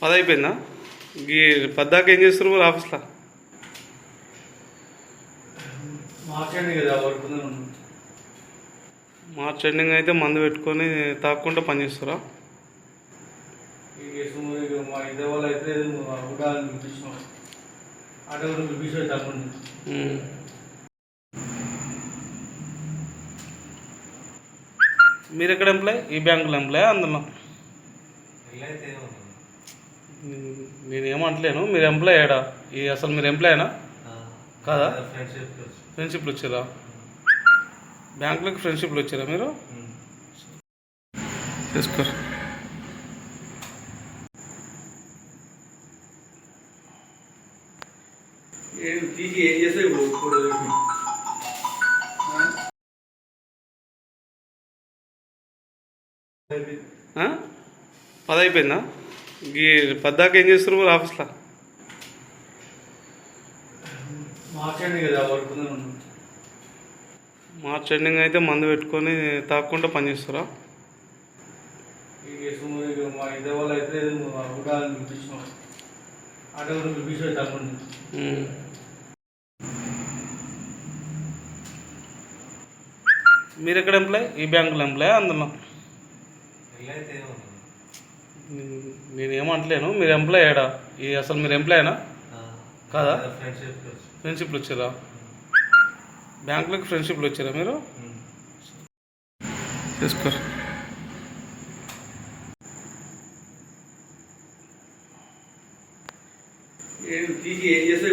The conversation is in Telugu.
పది అయిపోయిందా? ఈ పద్దాక ఏం చేస్తారు మరి ఆఫీస్లో? మార్చ్ ఎండింగ్ అయితే మందు పెట్టుకొని తాకుండా పని చేస్తారా? మీరు ఎక్కడ ఎంప్లాయ్? ఈ బ్యాంకులో ఎంప్లాయ్ అందులో? నేను ఏమంటలేను, మీరు ఎంప్లాయ్ ఏడా? అసలు మీరు ఎంప్లాయేనా కాదా? ఫ్రెండ్షిప్లు వచ్చారా? బ్యాంకులోకి ఫ్రెండ్షిప్లు వచ్చారా మీరు? తీసుకోరు. ఏం చేస్తే పది అయిపోయిందా? ఈ పద్దాక ఏం చేస్తారు మరి ఆఫీస్లో? మార్చ్ ఎండింగ్ అయితే మందు పెట్టుకొని తాకుండా పని చేస్తారా? మీరు ఎక్కడ ఎంప్లాయ్? ఈ బ్యాంకులో ఎంప్లాయ్ అందులో? నేను ఏమంటలేను, మీరు ఎంప్లాయ్ ఏడా? అసలు మీరు ఎంప్లాయేనా కాదా? ఫ్రెండ్షిప్లు వచ్చారా? బ్యాంకులోకి ఫ్రెండ్షిప్లు వచ్చారా మీరు? తీసుకోరు. ఏం చేస్తే